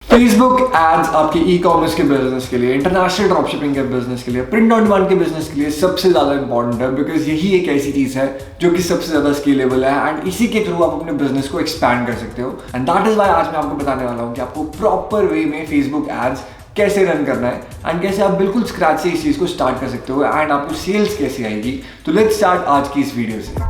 Facebook ads आपके e commerce के business के लिए, इंटरनेशनल ड्रॉप शिपिंग के बिजनेस के लिए, प्रिंट ऑन डिमांड के बिजनेस के लिए सबसे ज़्यादा इंपॉर्टेंट है, बिकॉज यही एक ऐसी चीज़ है जो कि सबसे ज़्यादा स्केलेबल है एंड इसी के थ्रू आप अपने बिजनेस को एक्सपैंड कर सकते हो। एंड दैट इज़ वाई आज मैं आपको बताने वाला हूँ कि आपको प्रॉपर वे में फेसबुक एड्स कैसे रन करना है एंड कैसे आप बिल्कुल स्क्रैच से इस चीज़ को स्टार्ट कर सकते हो एंड आपको सेल्स कैसे आएगी। तो लेट्स स्टार्ट आज की इस वीडियो से।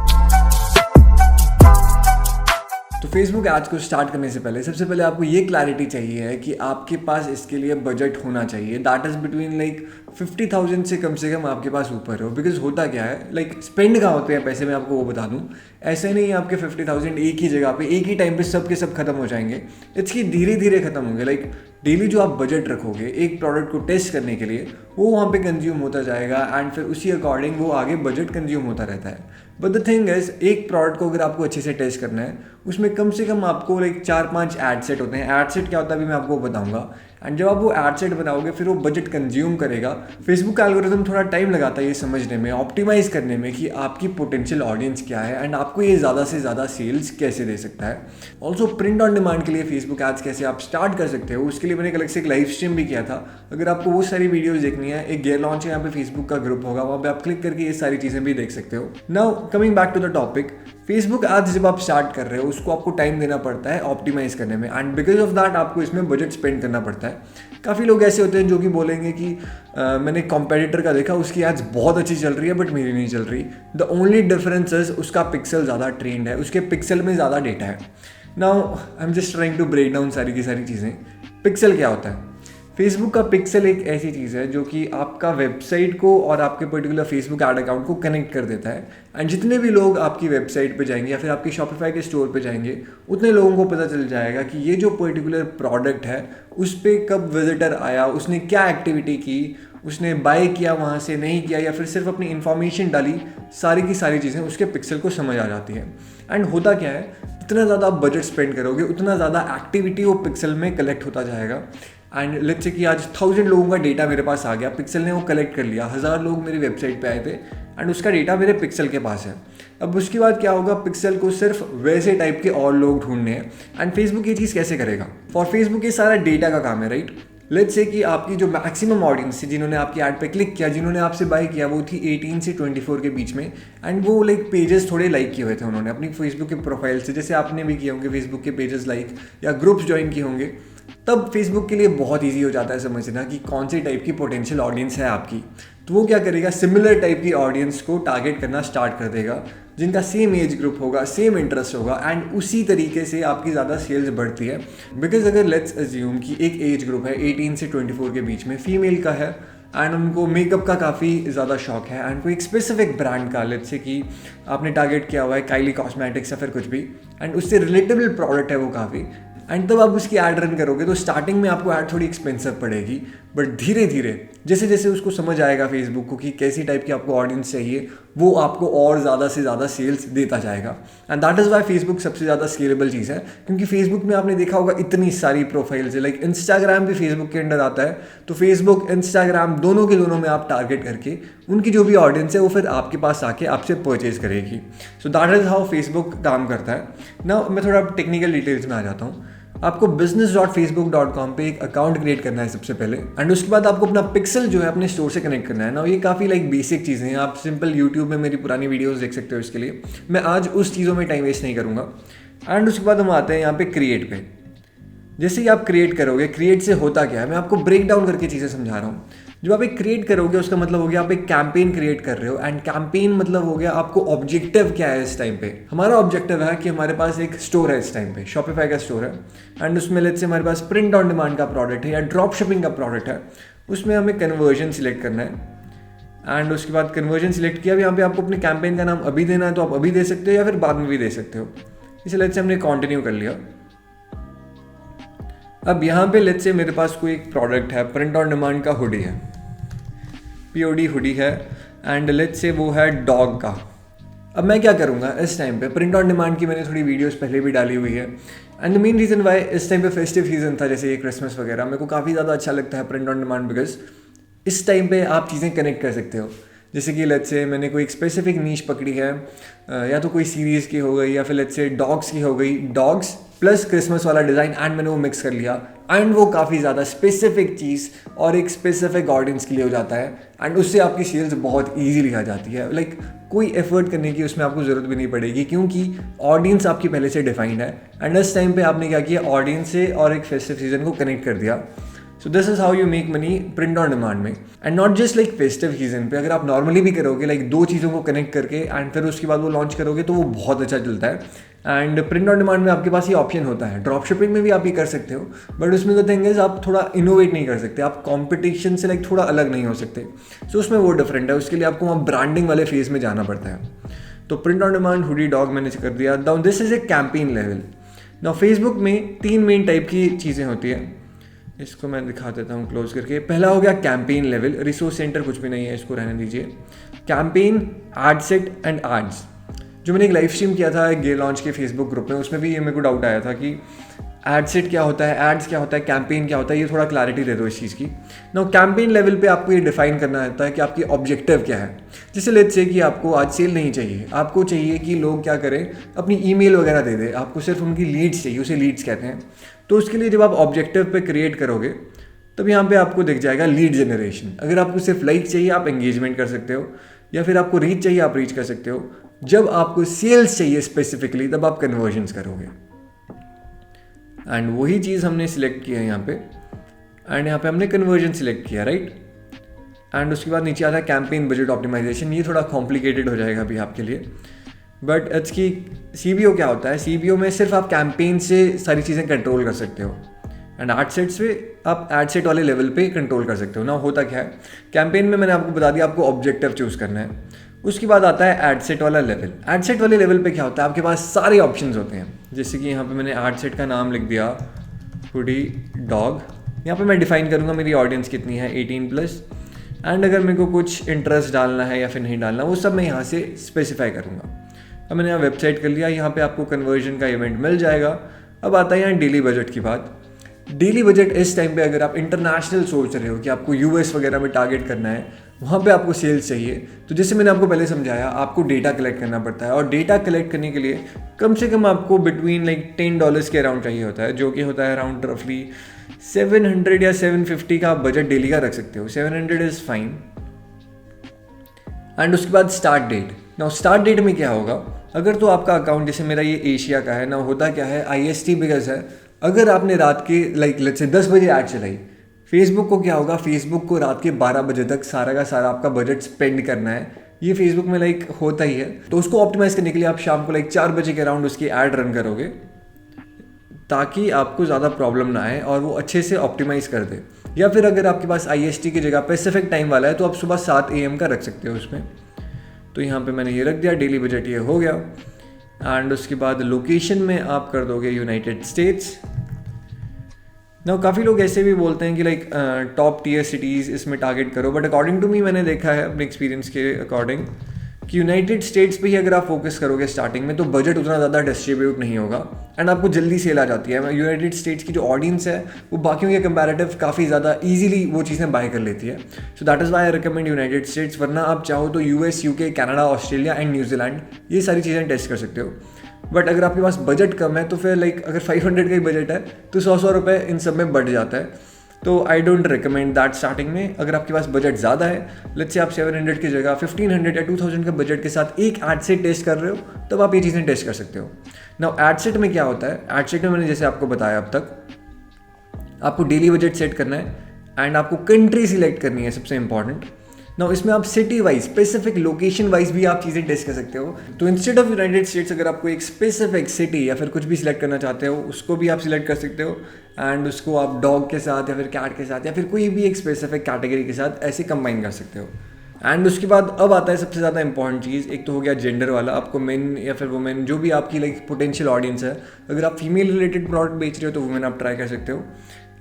तो फेसबुक एड्स को स्टार्ट करने से पहले सबसे पहले आपको ये क्लैरिटी चाहिए है कि आपके पास इसके लिए बजट होना चाहिए दैट इज़ बिटवीन लाइक 50,000 से कम आपके पास ऊपर हो। बिकॉज होता क्या है, लाइक स्पेंड कहाँ होते हैं पैसे, मैं आपको वो बता दूँ। ऐसे नहीं आपके 50,000 एक ही जगह पे एक ही टाइम पे सब के सब खत्म हो जाएंगे। इसकी धीरे धीरे खत्म होंगे। लाइक डेली जो आप बजट रखोगे एक प्रोडक्ट को टेस्ट करने के लिए वो वहाँ पे कंज्यूम होता जाएगा एंड फिर उसी अकॉर्डिंग वो आगे बजट कंज्यूम होता रहता है। बट द थिंग इज, एक प्रोडक्ट को अगर आपको अच्छे से टेस्ट करना है उसमें कम से कम आपको लाइक 4-5 एड सेट होते हैं। एड सेट क्या होता है अभी मैं आपको बताऊंगा। एंड जब आप वो एड सेट बनाओगे फिर वो बजट कंज्यूम करेगा। फेसबुक का एल्गोरिथम थोड़ा टाइम लगाता है ये समझने में, ऑप्टिमाइज करने में कि आपकी पोटेंशियल ऑडियंस क्या है एंड आपको ये ज़्यादा से ज़्यादा सेल्स कैसे दे सकता है। ऑल्सो प्रिंट ऑन डिमांड के लिए फेसबुक एड्स कैसे आप स्टार्ट कर सकते हो उसके लिए मैंने एक अलग से एक लाइव स्ट्रीम भी किया था। अगर आपको वो सारी वीडियोज़ देखनी है, एक गेयर लॉन्च है यहाँ पे फेसबुक का ग्रुप होगा, वहाँ पे आप क्लिक करके ये सारी चीज़ें भी देख सकते हो। Now coming back to the topic, Facebook ads जब आप स्टार्ट कर रहे हो उसको आपको टाइम देना पड़ता है ऑप्टिमाइज करने में एंड बिकॉज ऑफ दैट आपको इसमें बजट स्पेंड करना पड़ता है। काफ़ी लोग ऐसे होते हैं जो कि बोलेंगे कि मैंने कॉम्पेटिटर का देखा उसकी एड्स बहुत अच्छी चल रही है बट मेरी नहीं चल रही। द ओनली डिफरेंस इज उसका पिक्सल ज़्यादा ट्रेंड है, उसके पिक्सल में ज़्यादा डेटा है। Now I am just trying to break down सारी की सारी चीज़ें। पिक्सल क्या होता है? फेसबुक का पिक्सल एक ऐसी चीज़ है जो कि आपका वेबसाइट को और आपके पर्टिकुलर फेसबुक ऐड अकाउंट को कनेक्ट कर देता है एंड जितने भी लोग आपकी वेबसाइट पे जाएंगे या फिर आपके शॉपिफाई के स्टोर पे जाएंगे उतने लोगों को पता चल जाएगा कि ये जो पर्टिकुलर प्रोडक्ट है उस पर कब विजिटर आया, उसने क्या एक्टिविटी की, उसने बाय किया वहाँ से नहीं किया या फिर सिर्फ अपनी इन्फॉर्मेशन डाली। सारी की सारी चीज़ें उसके पिक्सल को समझ आ जाती है। एंड होता क्या है, जितना ज़्यादा आप बजट स्पेंड करोगे उतना ज़्यादा एक्टिविटी वो पिक्सल में कलेक्ट होता जाएगा। एंड लेट्स से कि आज 1000 लोगों का डेटा मेरे पास आ गया, पिक्सल ने वो कलेक्ट कर लिया, 1000 लोग मेरी वेबसाइट पे आए थे एंड उसका डेटा मेरे पिक्सल के पास है। अब उसके बाद क्या होगा, पिक्सल को सिर्फ वैसे टाइप के और लोग ढूंढने हैं एंड फेसबुक ये चीज़ कैसे करेगा? फॉर फेसबुक ये सारा डेटा का काम है, राइट। लेट्स से कि आपकी जो मैक्सिमम ऑडियंस थी जिन्होंने आपकी ऐड पे क्लिक किया, जिन्होंने आपसे बाय किया, वो थी 18 से 24 के बीच में एंड वो लाइक पेजेस थोड़े लाइक किए हुए थे उन्होंने अपनी फेसबुक के प्रोफाइल से, जैसे आपने भी किए होंगे फेसबुक के पेजेस लाइक या ग्रुप्स ज्वाइन किए होंगे। तब फेसबुक के लिए बहुत इजी हो जाता है समझना कि कौन सी टाइप की पोटेंशियल ऑडियंस है आपकी। तो वो क्या करेगा, सिमिलर टाइप की ऑडियंस को टारगेट करना स्टार्ट कर देगा जिनका सेम एज ग्रुप होगा, सेम इंटरेस्ट होगा एंड उसी तरीके से आपकी ज़्यादा सेल्स बढ़ती है। बिकॉज अगर लेट्स अज्यूम कि एक एज ग्रुप है 18 से 24 के बीच में, फीमेल का है एंड उनको मेकअप का काफ़ी ज़्यादा शौक है एंड कोई एक स्पेसिफिक ब्रांड का, लेट्स से कि आपने टारगेट किया हुआ है काइली कॉस्मेटिक्स या फिर कुछ भी एंड उससे रिलेटेबल प्रोडक्ट है वो काफ़ी, एंड तब आप उसकी ऐड रन करोगे तो स्टार्टिंग में आपको ऐड थोड़ी एक्सपेंसिव पड़ेगी बट धीरे धीरे जैसे जैसे उसको समझ आएगा फेसबुक को कि कैसी टाइप की आपको ऑडियंस चाहिए, वो आपको और ज़्यादा से ज़्यादा सेल्स देता जाएगा। And that is why Facebook सबसे ज़्यादा स्केलेबल चीज़ है, क्योंकि फेसबुक में आपने देखा होगा इतनी सारी प्रोफाइल्स है। लाइक इंस्टाग्राम भी फेसबुक के अंडर आता है, तो फेसबुक इंस्टाग्राम दोनों के दोनों में आप टारगेट करके उनकी जो भी ऑडियंस है वो फिर आपके पास आके आपसे परचेज करेगी। सो दैट इज़ हाउ फेसबुक काम करता है। ना मैं थोड़ा टेक्निकल डिटेल्स में आ जाता हूँ। आपको business.facebook.com पे एक अकाउंट क्रिएट करना है सबसे पहले एंड उसके बाद आपको अपना पिक्सल जो है अपने स्टोर से कनेक्ट करना है ना। ये काफ़ी लाइक बेसिक चीज़ें हैं, आप सिंपल यूट्यूब में मेरी पुरानी वीडियोस देख सकते हो। इसके लिए मैं आज उस चीज़ों में टाइम वेस्ट नहीं करूँगा। एंड उसके बाद हम आते हैं यहाँ पे क्रिएट पे। जैसे ही आप क्रिएट करोगे, क्रिएट से होता क्या है मैं आपको ब्रेक डाउन करके चीज़ें समझा रहा हूँ। जब आप एक क्रिएट करोगे उसका मतलब हो गया आप एक कैंपेन क्रिएट कर रहे हो एंड कैंपेन मतलब हो गया आपको ऑब्जेक्टिव क्या है इस टाइम पे। हमारा ऑब्जेक्टिव है कि हमारे पास एक स्टोर है इस टाइम पे, शॉपिफाई का स्टोर है एंड उसमें लेट्स से हमारे पास प्रिंट ऑन डिमांड का प्रोडक्ट है या ड्रॉप शिपिंग का प्रोडक्ट है। उसमें हमें कन्वर्जन सिलेक्ट करना है एंड उसके बाद कन्वर्जन सिलेक्ट किया। अब यहाँ पे आपको अपने कैंपेन का नाम अभी देना है तो आप अभी दे सकते हो या फिर बाद में भी दे सकते हो। इसे लेट्स से हमने कंटिन्यू कर लिया। अब यहाँ पे लेट्स से मेरे पास कोई एक प्रोडक्ट है, प्रिंट ऑन डिमांड का हुडी है, POD हुडी है एंड लेट्स से वो है डॉग का। अब मैं क्या करूँगा इस टाइम पे, प्रिंट ऑन डिमांड की मैंने थोड़ी वीडियोस पहले भी डाली हुई है and the main reason why इस टाइम पे फेस्टिव सीजन था, जैसे ये क्रिसमस वगैरह, मेरे को काफ़ी ज़्यादा अच्छा लगता है प्रिंट ऑन डिमांड बिकॉज इस टाइम पे आप चीज़ें कनेक्ट कर सकते हो। जैसे कि लेट्स से मैंने कोई एक स्पेसिफिक नीश पकड़ी है, या तो कोई सीरीज़ की हो गई या फिर लेट्स से डॉग्स की हो गई, डॉग्स प्लस क्रिसमस वाला डिज़ाइन एंड मैंने वो मिक्स कर लिया। एंड वो काफ़ी ज़्यादा स्पेसिफिक चीज़ और एक स्पेसिफिक ऑडियंस के लिए हो जाता है एंड उससे आपकी सेल्स बहुत ईजीली आ जाती है। लाइक कोई एफर्ट करने की उसमें आपको ज़रूरत भी नहीं पड़ेगी क्योंकि ऑडियंस आपकी पहले से डिफाइंड है एंड इस टाइम पे आपने क्या किया, ऑडियंस से और एक फेस्टिव सीजन को कनेक्ट कर दिया। So this is how you make money print on demand में and not just like festive season पे। अगर आप नॉर्मली भी करोगे लाइक दो चीज़ों को कनेक्ट करके एंड फिर उसके बाद वो लॉन्च करोगे तो वो बहुत अच्छा चलता है। एंड प्रिंट ऑन डिमांड में आपके पास ये ऑप्शन होता है। ड्रॉप शिपिंग में भी आप ये कर सकते हो बट उसमें द थिंग इज आप थोड़ा इनोवेट नहीं कर सकते, आप कंपटीशन से लाइक थोड़ा अलग नहीं हो सकते। सो उसमें वो डिफरेंट है, उसके लिए आपको वहाँ ब्रांडिंग वाले फेज में जाना पड़ता है। तो print on demand hoodie dog मैंने कर दिया। Now this is a campaign level. Now Facebook में 3 मेन टाइप की चीज़ें होती हैं, इसको मैं दिखा देता हूँ क्लोज करके। पहला हो गया कैंपेन लेवल, रिसोर्स सेंटर कुछ भी नहीं है, इसको रहने दीजिए। Campaign, ad set and ads. जो मैंने एक लाइव स्ट्रीम किया था गे लॉन्च के फेसबुक ग्रुप में, उसमें भी ये मेरे को डाउट आया था कि एड सेट क्या होता है, एड्स क्या होता है, कैंपेन क्या होता है, ये थोड़ा क्लैरिटी दे दो इस चीज़ की। नाउ कैंपेन लेवल पे आपको ये डिफाइन करना होता है कि आपकी ऑब्जेक्टिव क्या है। जैसे लेट्स से कि आपको आज सेल नहीं चाहिए, आपको चाहिए कि लोग क्या करें, अपनी ईमेल वगैरह दे दे, आपको सिर्फ उनकी लीड्स चाहिए, उसे लीड्स कहते हैं। तो उसके लिए जब आप ऑब्जेक्टिव पे क्रिएट करोगे तब यहाँ पे आपको दिख जाएगा लीड जनरेशन। अगर आपको सिर्फ लाइक चाहिए आप एंगेजमेंट कर सकते हो, या फिर आपको रीच चाहिए आप रीच कर सकते हो। जब आपको सेल्स चाहिए स्पेसिफिकली तब आप कन्वर्जन्स करोगे एंड वही चीज़ हमने सिलेक्ट किया है यहाँ पे एंड यहाँ पे हमने कन्वर्जन सिलेक्ट किया, राइट। एंड उसके बाद नीचे आता है कैंपेन बजट ऑप्टिमाइजेशन। ये थोड़ा कॉम्प्लिकेटेड हो जाएगा अभी आपके लिए बट इसकी CBO क्या होता है। CBO में सिर्फ आप कैंपेन से सारी चीज़ें कंट्रोल कर सकते हो एंड एड सेट्स पे आप एड सेट वाले लेवल पे कंट्रोल कर सकते हो ना। होता क्या है, कैंपेन में मैंने आपको बता दिया आपको ऑब्जेक्टिव चूज़ करना है। उसके बाद आता है एड सेट वाला लेवल। एड सेट वाले लेवल पे क्या होता है, आपके पास सारे ऑप्शंस होते हैं। जैसे कि यहाँ पे मैंने एड सेट का नाम लिख दिया हुडी डॉग। यहाँ पे मैं डिफाइन करूँगा मेरी ऑडियंस कितनी है, 18+ एंड अगर मेरे को कुछ इंटरेस्ट डालना है या फिर नहीं डालना वो सब मैं यहाँ से स्पेसिफाई करूँगा। अब मैंने यहाँ वेबसाइट कर लिया, यहाँ पे आपको कन्वर्जन का इवेंट मिल जाएगा। अब आता है यहाँ डेली बजट की बात। डेली बजट इस टाइम पे अगर आप इंटरनेशनल सोच रहे हो कि आपको US वगैरह में टारगेट करना है, वहाँ पे आपको सेल्स चाहिए, तो जैसे मैंने आपको पहले समझाया आपको डेटा कलेक्ट करना पड़ता है और डेटा कलेक्ट करने के लिए कम से कम आपको बिटवीन लाइक $10 के अराउंड चाहिए होता है, जो कि होता है अराउंड रफली 700 या 750 का आप बजट डेली का रख सकते हो। 700 इज़ फाइन। एंड उसके बाद start date. Now start date में क्या होगा, अगर तो आपका अकाउंट जैसे मेरा ये एशिया का है ना, होता क्या है IST बिकॉज है। अगर आपने रात के लाइक लेट्स से 10 बजे ऐड चलाई, फेसबुक को क्या होगा, फेसबुक को रात के 12 बजे तक सारा का सारा आपका बजट स्पेंड करना है। ये फेसबुक में लाइक होता ही है। तो उसको ऑप्टिमाइज़ करने के लिए आप शाम को लाइक 4 बजे के अराउंड उसकी ऐड रन करोगे ताकि आपको ज़्यादा प्रॉब्लम ना आए और वो अच्छे से ऑप्टिमाइज़ कर दे। या फिर अगर आपके पास IST की जगह पैसिफिक टाइम वाला है तो आप सुबह 7 AM का रख सकते हो उसमें। तो यहाँ पे मैंने ये रख दिया, डेली बजट ये हो गया। एंड उसके बाद लोकेशन में आप कर दोगे यूनाइटेड स्टेट्स। नाउ काफ़ी लोग ऐसे भी बोलते हैं कि लाइक टॉप टियर सिटीज़ इसमें टारगेट करो, बट अकॉर्डिंग टू मी मैंने देखा है अपने एक्सपीरियंस के अकॉर्डिंग कि यूनाइटेड स्टेट्स पे ही अगर आप फोकस करोगे स्टार्टिंग में तो बजट उतना ज़्यादा डिस्ट्रीब्यूट नहीं होगा एंड आपको जल्दी सेल आ जाती है। यूनाइटेड स्टेट्स की जो ऑडियंस है वो बाकियों के कंपैरेटिव काफ़ी ज़्यादा ईजिली वो चीज़ें बाय कर लेती है। So that is why I recommend United states. वरना आप चाहो तो US, UK, Canada, Australia and New Zealand ये सारी चीज़ें टेस्ट कर सकते हो। बट अगर आपके पास बजट कम है तो फिर लाइक अगर 500 का ही बजट है तो 100 रुपये इन सब में बढ़ जाता है। तो I don't recommend that starting में। अगर आपके पास बजट ज़्यादा है, लेट्स से आप 700 की जगह 1500 या 2000 के बजट के साथ एक एड सेट टेस्ट कर रहे हो तब आप ये चीज़ें टेस्ट कर सकते हो। नाउ एड सेट में क्या होता है, एड सेट में मैंने जैसे आपको बताया अब तक आपको डेली बजट सेट करना है एंड आपको कंट्री सिलेक्ट करनी है सबसे इंपॉर्टेंट। नाउ इसमें आप city wise specific location wise भी आप चीज़ें टेस्ट कर सकते हो। तो इंस्टेड ऑफ यूनाइटेड स्टेट्स अगर आपको एक स्पेसिफिक सिटी या फिर कुछ भी सिलेक्ट करना चाहते हो उसको भी आप सिलेक्ट कर सकते हो एंड उसको आप डॉग के साथ या फिर कैट के साथ या फिर कोई भी एक स्पेसिफिक कैटेगरी के साथ ऐसे कंबाइन कर सकते हो। एंड उसके बाद अब आता है सबसे ज़्यादा इंपॉर्टेंट चीज़, एक तो हो गया जेंडर वाला, आपको मेन या फिर वुमेन जो भी आपकी लाइक पोटेंशियल ऑडियंस है, अगर आप फीमेल रिलेटेड प्रोडक्ट बेच रहे हो तो वुमेन आप ट्राई कर सकते हो।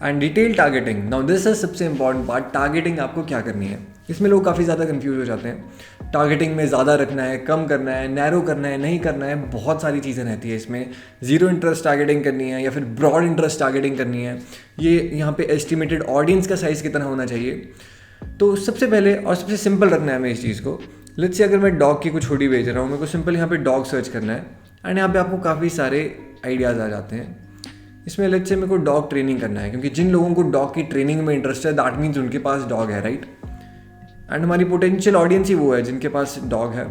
And detail targeting, now this is सबसे इंपॉर्टेंट पार्ट। टारगेटिंग आपको क्या करनी है, इसमें लोग काफ़ी ज़्यादा कंफ्यूज हो जाते हैं। टारगेटिंग में ज़्यादा रखना है, कम करना है, नैरो करना है, नहीं करना है, बहुत सारी चीज़ें रहती है इसमें। जीरो इंटरेस्ट टारगेटिंग करनी है या फिर ब्रॉड इंटरेस्ट टारगेटिंग करनी है, ये यहाँ पे एस्टिमेटेड ऑडियंस का साइज़ कितना होना चाहिए। तो सबसे पहले और सबसे सिंपल रखना है हमें इस चीज़ को। लेट्स से अगर मैं डॉग की कुछ हुडी बेच रहा हूँ, मेरे को सिंपल यहाँ पे डॉग सर्च करना है एंड यहाँ पे आपको काफ़ी सारे आइडियाज़ आ जाते हैं। इसमें लेट्स से मेरे को डॉग ट्रेनिंग करना है, क्योंकि जिन लोगों को डॉग की ट्रेनिंग में इंटरेस्ट है दैट मीन्स उनके पास डॉग है, राइट। एंड हमारी पोटेंशियल ऑडियंस ही वो है जिनके पास डॉग है,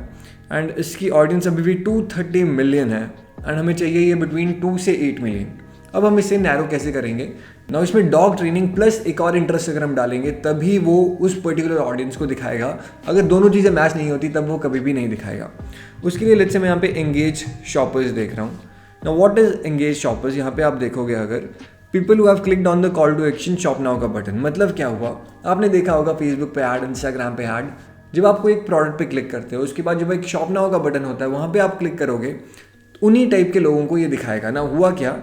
एंड इसकी ऑडियंस अभी भी 230 मिलियन है, एंड हमें चाहिए ये बिटवीन 2 से 8 मिलियन। अब हम इसे नैरो कैसे करेंगे ना, इसमें डॉग ट्रेनिंग प्लस एक और इंटरेस्ट अगर हम डालेंगे तभी वो उस पर्टिकुलर ऑडियंस को दिखाएगा। अगर दोनों चीज़ें मैच नहीं होती तब वो कभी भी नहीं दिखाएगा। उसके लिए लेट्स से मैं यहाँ पे एंगेज शॉपर्स देख रहा हूँ ना। व्हाट इज एंगेज शॉपर्स, यहाँ पे आप देखोगे अगर people who have clicked on the call to action shop now का बटन, मतलब क्या हुआ, आपने देखा होगा फेसबुक पे ऐड, इंस्टाग्राम पे ऐड, जब आप कोई एक प्रोडक्ट पे क्लिक करते हो उसके बाद जब एक शॉप नाउ का बटन होता है वहाँ पे आप क्लिक करोगे, उन्हीं टाइप के लोगों को ये दिखाएगा ना। हुआ क्या,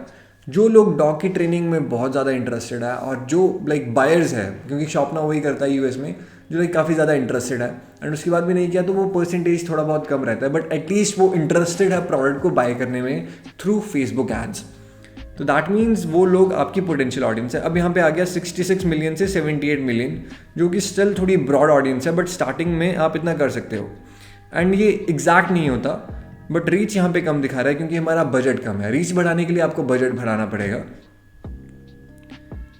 जो लोग डॉग की ट्रेनिंग में बहुत ज़्यादा इंटरेस्टेड है और जो लाइक बायर्स है, क्योंकि शॉप नाउ वही करता है यूएस में, जो लाइक काफ़ी ज़्यादा इंटरेस्टेड है एंड उसके बाद भी नहीं किया तो वो परसेंटेज थोड़ा बहुत कम रहता है, बट एटलीस्ट वो इंटरेस्टेड है प्रोडक्ट को बाय करने में थ्रू फेसबुक एड्स। तो दैट मीन्स वो लोग आपकी पोटेंशियल ऑडियंस है। अब यहाँ पे आ गया 66 मिलियन से 78 मिलियन, जो कि स्टिल थोड़ी ब्रॉड ऑडियंस है, बट स्टार्टिंग में आप इतना कर सकते हो। एंड ये एग्जैक्ट नहीं होता, बट रीच यहाँ पे कम दिखा रहा है क्योंकि हमारा बजट कम है। रीच बढ़ाने के लिए आपको बजट बढ़ाना पड़ेगा।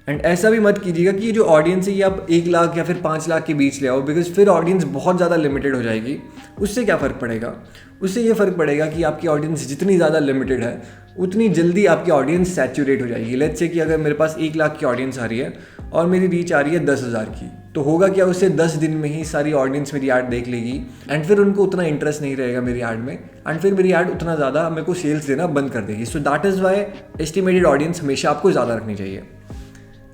एंड ऐसा भी मत कीजिएगा कि ये जो ऑडियंस है ये आप 1 लाख या फिर 5 लाख के बीच ले आओ, बिकॉज फिर ऑडियंस बहुत ज़्यादा लिमिटेड हो जाएगी। उससे क्या फ़र्क पड़ेगा, उससे ये फ़र्क पड़ेगा कि आपकी ऑडियंस जितनी ज़्यादा लिमिटेड है उतनी जल्दी आपकी ऑडियंस सैचुरेट हो जाएगी। लेट्स से कि अगर मेरे पास 1 लाख की ऑडियंस आ रही है और मेरी रीच आ रही है 10,000 की, तो होगा क्या, उससे 10 दिन में ही सारी ऑडियंस मेरी ऐड देख लेगी एंड फिर उनको उतना इंटरेस्ट नहीं रहेगा मेरी ऐड में, एंड फिर मेरी ऐड उतना ज़्यादा मेरे को सेल्स देना बंद कर देगी। सो that is why estimated audience हमेशा आपको ज़्यादा रखनी चाहिए।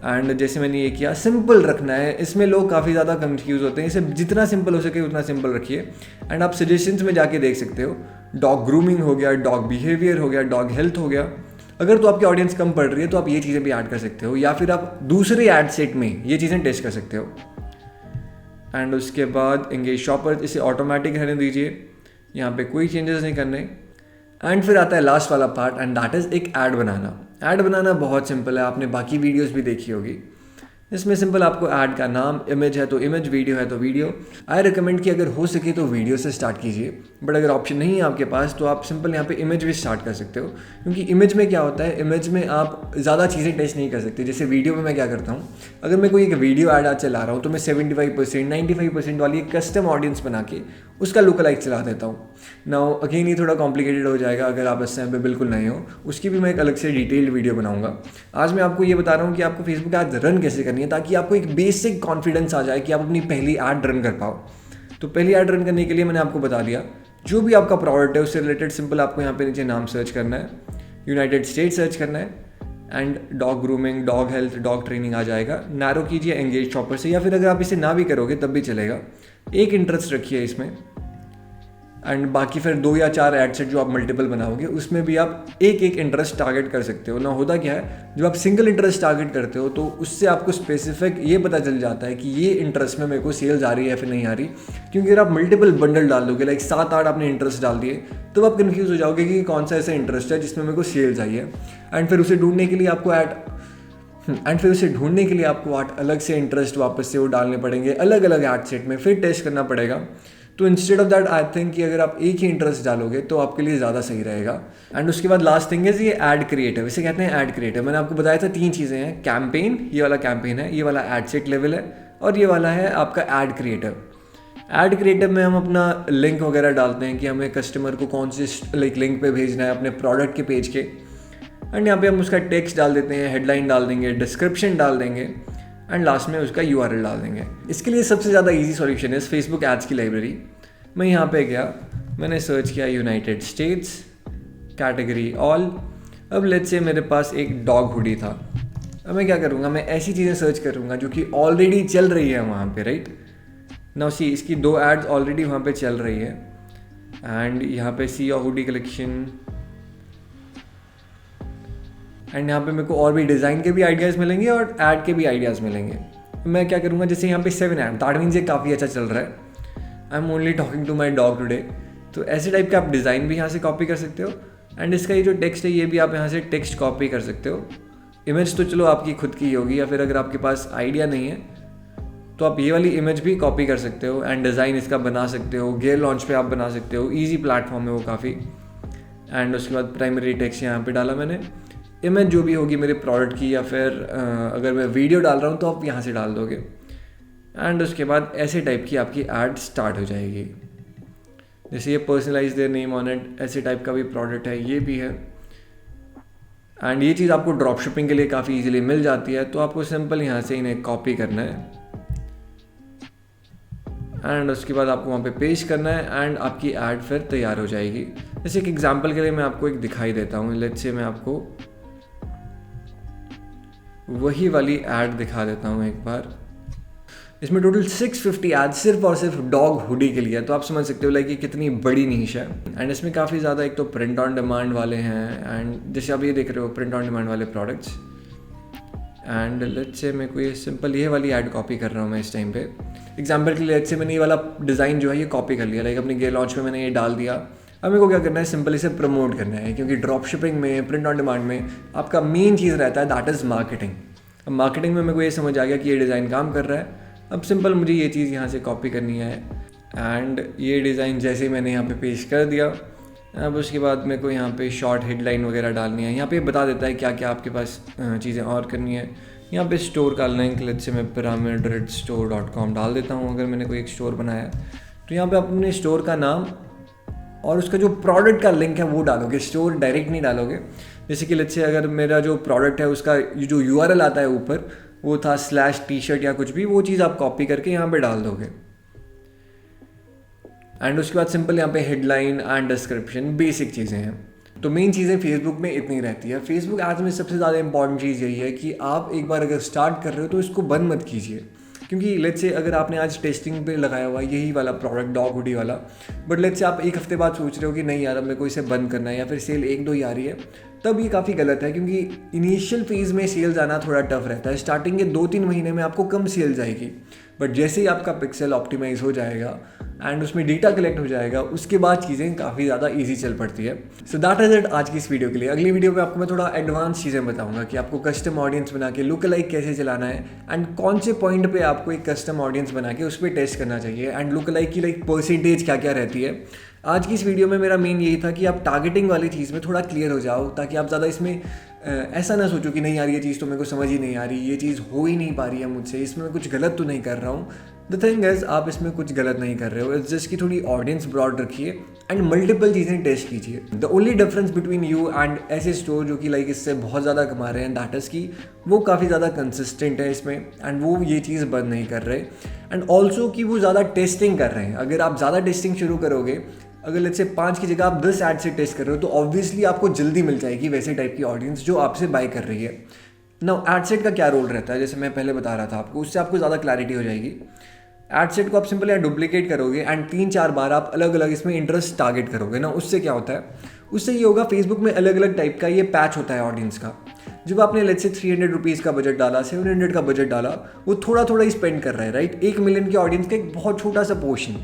एंड जैसे मैंने ये किया, सिंपल रखना है। इसमें लोग काफ़ी ज़्यादा कंफ्यूज होते हैं, इसे जितना सिंपल हो सके उतना सिंपल रखिए। एंड आप सजेशंस में जाके देख सकते हो, डॉग ग्रूमिंग हो गया, डॉग बिहेवियर हो गया, डॉग हेल्थ हो गया। अगर तो आपकी ऑडियंस कम पड़ रही है तो आप ये चीज़ें भी ऐड कर सकते हो, या फिर आप दूसरे ऐड सेट में ये चीज़ें टेस्ट कर सकते हो। एंड उसके बाद एंगेज शॉपर, इसे ऑटोमेटिक रहने दीजिए, यहाँ पे कोई चेंजेस नहीं करने। एंड फिर आता है लास्ट वाला पार्ट, एंड दैट इज़ एक ऐड बनाना। ऐड बनाना बहुत सिंपल है, आपने बाकी वीडियोस भी देखी होगी। इसमें सिंपल आपको ऐड का नाम, इमेज है तो इमेज, वीडियो है तो वीडियो। आई रिकमेंड कि अगर हो सके तो वीडियो से स्टार्ट कीजिए, बट अगर ऑप्शन नहीं है आपके पास तो आप सिंपल यहाँ पे इमेज भी स्टार्ट कर सकते हो, क्योंकि इमेज में क्या होता है, इमेज में आप ज़्यादा चीज़ें टेस्ट नहीं कर सकते। जैसे वीडियो में मैं क्या करता हूँ, अगर मैं कोई एक वीडियो ऐड आज चला रहा हूँ तो मैं 75% 95% वाली एक कस्टम ऑडियंस बना के उसका लुक लाइक चला देता हूँ। नाउ अगेन ये थोड़ा कॉम्प्लिकेटेड हो जाएगा अगर आप इस टाइम पे बिल्कुल नहीं हो, उसकी भी मैं एक अलग से डिटेल्ड वीडियो बनाऊंगा। आज मैं आपको ये बता रहा हूँ कि आपको फेसबुक ऐड रन कैसे करनी है, ताकि आपको एक बेसिक कॉन्फिडेंस आ जाए कि आप अपनी पहली ऐड रन कर पाओ। तो पहली ऐड रन करने के लिए मैंने आपको बता दिया, जो भी आपका प्रोडक्ट है उससे रिलेटेड सिंपल आपको यहाँ पे नीचे नाम सर्च करना है, यूनाइटेड स्टेट्स सर्च करना है, and dog grooming, dog health, dog training आ जाएगा। नैरो कीजिए एंगेज शॉपर से, या फिर अगर आप इसे ना भी करोगे तब भी चलेगा। एक इंटरेस्ट रखिए इसमें, एंड बाकी फिर 2 या 4 एड सेट जो आप मल्टीपल बनाओगे उसमें भी आप एक एक इंटरेस्ट टारगेट कर सकते हो ना। होता क्या है, जब आप सिंगल इंटरेस्ट टारगेट करते हो तो उससे आपको स्पेसिफिक ये पता चल जाता है कि ये इंटरेस्ट में मेरे को सेल्स आ रही है या फिर नहीं आ रही। क्योंकि अगर आप मल्टीपल बंडल डाल दोगे, लाइक 7-8 आपने इंटरेस्ट डाल दिए, तो आप कन्फ्यूज हो जाओगे कि कौन सा ऐसा इंटरेस्ट है जिसमें मेरे को सेल्स आई है। एंड फिर उसे ढूंढने के लिए आपको अलग से इंटरेस्ट वापस से वो डालने पड़ेंगे अलग अलग ऐड सेट में, फिर टेस्ट करना पड़ेगा। तो instead of that I think कि अगर आप एक ही इंटरेस्ट डालोगे तो आपके लिए ज़्यादा सही रहेगा। एंड उसके बाद लास्ट थिंग इज ये ऐड क्रिएटिव, इसे कहते हैं ऐड क्रिएटिव। मैंने आपको बताया था 3 चीज़ें हैं, कैंपेन, ये वाला कैंपेन है, ये वाला एड सेट लेवल है, और ये वाला है आपका ऐड क्रिएटिव। ऐड क्रिएटिव में हम अपना लिंक वगैरह डालते हैं कि हमें कस्टमर को कौन से लिंक पे भेजना है अपने प्रोडक्ट के पेज के, एंड यहाँ पे हम उसका टेक्स्ट डाल देते हैं, हेडलाइन डाल देंगे, डिस्क्रिप्शन डाल देंगे, एंड लास्ट में उसका URL डाल देंगे। इसके लिए सबसे ज़्यादा ईजी सॉल्यूशन है फेसबुक एड्स की लाइब्रेरी। मैं यहाँ पे गया, मैंने सर्च किया यूनाइटेड स्टेट्स, कैटेगरी ऑल। अब लेट्स से मेरे पास एक डॉग हुडी था। अब मैं क्या करूँगा, मैं ऐसी चीज़ें सर्च करूँगा जो कि ऑलरेडी चल रही है वहाँ पे, राइट। नाउ सी, इसकी 2 एड्स ऑलरेडी वहाँ पे चल रही है, एंड यहाँ पे सी और हुडी कलेक्शन, एंड यहाँ पे मेरे को और भी डिज़ाइन के भी आइडियाज़ मिलेंगे और ऐड के भी आइडियाज़ मिलेंगे। मैं क्या करूँगा, जैसे यहाँ पे 7 ऐड, दैट मीन्स ये काफ़ी अच्छा चल रहा है। I am only talking to my dog today. तो ऐसे टाइप के आप डिज़ाइन भी यहाँ से कॉपी कर सकते हो, एंड इसका ये जो टेक्स्ट है ये भी आप यहाँ से टेक्स्ट कॉपी कर सकते हो। इमेज तो चलो आपकी खुद की होगी, या फिर अगर आपके पास आइडिया नहीं है तो आप ये वाली इमेज भी कॉपी कर सकते हो, एंड डिज़ाइन इसका बना सकते हो। गेयर लॉन्च पे आप बना सकते हो, ईजी प्लेटफॉर्म है वो काफ़ी। एंड उसके बाद प्राइमरी टेक्स्ट यहाँ पे डाला मैंने, इमेज जो भी होगी मेरे प्रोडक्ट की, या फिर अगर मैं वीडियो डाल रहा हूँ तो आप यहाँ से डाल दोगे। एंड उसके बाद ऐसे टाइप की आपकी ऐड स्टार्ट हो जाएगी। जैसे ये personalize their name on it, ऐसे टाइप का भी प्रोडक्ट है, ये भी है। एंड ये चीज़ आपको ड्रॉप शिपिंग के लिए काफ़ी इजीली मिल जाती है, तो आपको सिंपल यहाँ से इन्हें कॉपी करना है एंड उसके बाद आपको वहाँ पे पेस्ट करना है एंड आपकी ऐड फिर तैयार हो जाएगी। जैसे एक एग्जांपल के लिए मैं आपको एक दिखाई देता हूँ। लेट्स से मैं आपको वही वाली ऐड दिखा देता हूँ एक बार। इसमें टोटल 650 एड सिर्फ और सिर्फ डॉग हुडी के लिए है, तो आप समझ सकते हो लाइक ये कितनी बड़ी नीश है। एंड इसमें काफ़ी ज़्यादा एक तो प्रिंट ऑन डिमांड वाले हैं, एंड जैसे आप ये देख रहे हो प्रिंट ऑन डिमांड वाले प्रोडक्ट्स। एंड लेट्स से मैं कोई सिंपल ये वाली ऐड कॉपी कर रहा हूँ मैं इस टाइम पे एग्जाम्पल के लिए। लेट्स से मैंने ये वाला डिज़ाइन जो है ये कॉपी कर लिया, लाइक अपने गे लॉन्च में मैंने ये डाल दिया। अब मेरे को क्या करना है, सिंपल इसे प्रमोट करना है, क्योंकि ड्रॉप शिपिंग में, प्रिंट ऑन डिमांड में आपका मेन चीज़ रहता है दैट इज़ मार्केटिंग। अब मार्केटिंग में मेरे को ये समझ आ गया कि ये डिज़ाइन काम कर रहा है। अब सिंपल मुझे ये चीज़ यहाँ से कॉपी करनी है एंड ये डिज़ाइन जैसे मैंने यहाँ पे पेस्ट कर दिया। अब उसके बाद मेरे को यहाँ पे शॉर्ट हेडलाइन वगैरह डालनी है। यहाँ पे बता देता है क्या क्या आपके पास चीज़ें और करनी है। यहाँ पे स्टोर का लिंक लेट्स से मैं pyramidredstore.com डाल देता हूँ अगर मैंने कोई एक स्टोर बनाया है। तो यहाँ पे अपने स्टोर का नाम और उसका जो प्रोडक्ट का लिंक है वो डालोगे, स्टोर डायरेक्ट नहीं डालोगे। जैसे कि लेट्स से अगर मेरा जो प्रोडक्ट है उसका जो URL आता है ऊपर वो था /t-shirt या कुछ भी, वो चीज़ आप कॉपी करके यहाँ पे डाल दोगे। एंड उसके बाद सिंपल यहाँ पे हेडलाइन एंड डिस्क्रिप्शन, बेसिक चीज़ें हैं। तो मेन चीज़ें फेसबुक में इतनी रहती है। फेसबुक एड्स में सबसे ज़्यादा इंपॉर्टेंट चीज़ यही है कि आप एक बार अगर स्टार्ट कर रहे हो तो इसको बंद मत कीजिए, क्योंकि लेट्स से अगर आपने आज टेस्टिंग पे लगाया हुआ यही वाला प्रोडक्ट डॉग हुडी वाला, बट लेट्स से आप एक हफ्ते बाद सोच रहे हो कि नहीं यार अब मेरे को इसे बंद करना है, या फिर सेल 1-2 ही आ रही है, तब ये काफ़ी गलत है। क्योंकि इनिशियल फेज़ में सेल्स आना थोड़ा टफ रहता है। स्टार्टिंग के 2-3 महीने में आपको कम सेल्स आएगी, बट जैसे ही आपका पिक्सल ऑप्टिमाइज हो जाएगा एंड उसमें डेटा कलेक्ट हो जाएगा, उसके बाद चीज़ें काफ़ी ज़्यादा ईजी चल पड़ती है। सो दैट इज़ इट आज की इस वीडियो के लिए। अगली वीडियो में आपको मैं थोड़ा एडवांस चीज़ें बताऊंगा कि आपको कस्टम ऑडियंस बना के लुक लाइक कैसे चलाना है एंड कौन से पॉइंट पे आपको एक कस्टम ऑडियंस बना के उस पर टेस्ट करना चाहिए, एंड लुक लाइक की लाइक परसेंटेज क्या क्या रहती है। आज की इस वीडियो में मेरा मेन यही था कि आप टारगेटिंग वाली चीज़ में थोड़ा क्लियर हो जाओ, ताकि आप ज़्यादा इसमें ऐसा ना सोचो कि नहीं यार ये चीज़ तो मेरे को समझ ही नहीं आ रही, ये चीज़ हो ही नहीं पा रही है मुझसे, इसमें मैं कुछ गलत तो नहीं कर रहा हूँ। द थिंग इज़ आप इसमें कुछ गलत नहीं कर रहे हो, इट्स जस्ट कि थोड़ी ऑडियंस ब्रॉड रखिए एंड मल्टीपल चीज़ें टेस्ट कीजिए। The only difference between you and ऐसे स्टोर जो कि लाइक इससे बहुत ज़्यादा कमा रहे हैं, दैट इज़ कि वो काफ़ी ज़्यादा कंसिस्टेंट है इसमें एंड वो ये चीज़ बंद नहीं कर रहे, एंड ऑल्सो कि वो ज़्यादा टेस्टिंग कर रहे हैं। अगर आप ज़्यादा टेस्टिंग शुरू करोगे, अगर लेट्स से 5 की जगह आप 10 ऐड से टेस्ट कर रहे हो, तो ऑब्वियसली आपको जल्दी मिल जाएगी वैसे टाइप की ऑडियंस जो आपसे बाय कर रही है। नाउ एड सेट का क्या रोल रहता है, जैसे मैं पहले बता रहा था आपको, उससे आपको ज़्यादा क्लैरिटी हो जाएगी। एड सेट को आप सिंपल यहाँ डुप्लीकेट करोगे एंड 3-4 बार आप अलग अलग इसमें इंटरेस्ट टारगेट करोगे ना, उससे क्या होता है, उससे ये होगा फेसबुक में अलग अलग टाइप का ये पैच होता है ऑडियंस का। जब आपने लेट्स से 300 रुपीज़ का बजट डाला, 700 का बजट डाला, वो थोड़ा थोड़ा ही स्पेंड कर रहा है, राइट। 1 मिलियन की ऑडियंस का एक बहुत छोटा सा पोर्शन।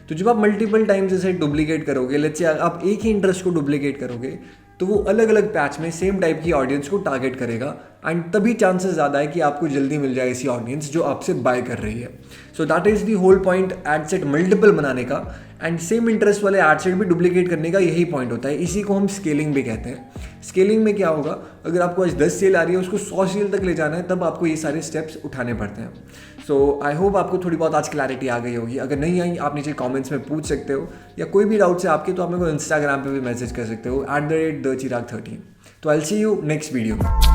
तो जब आप मल्टीपल टाइम्स इसे डुप्लीकेट करोगे, लेट्स से आप एक ही इंटरेस्ट को डुप्लीकेट करोगे, तो वो अलग अलग पैच में सेम टाइप की ऑडियंस को टारगेट करेगा एंड तभी चांसेस ज़्यादा है कि आपको जल्दी मिल जाए ऐसी ऑडियंस जो आपसे बाय कर रही है। So that is the whole point ad set multiple बनाने का, एंड सेम इंटरेस्ट वाले एड सेट भी डुप्लीकेट करने का यही पॉइंट होता है। इसी को हम स्केलिंग भी कहते हैं। स्केलिंग में क्या होगा, अगर आपको आज 10 सेल आ रही है, उसको 100 सेल तक ले जाना है, तब आपको ये सारे स्टेप्स उठाने पड़ते हैं। सो आई होप आपको थोड़ी बहुत आज क्लैरिटी आ गई होगी। अगर नहीं आई, आप नीचे कमेंट्स में पूछ सकते हो, या कोई भी डाउट्स है आपके तो आप मेरे को इंस्टाग्राम पे भी मैसेज कर सकते हो @thechirak13। तो I will see you next video में।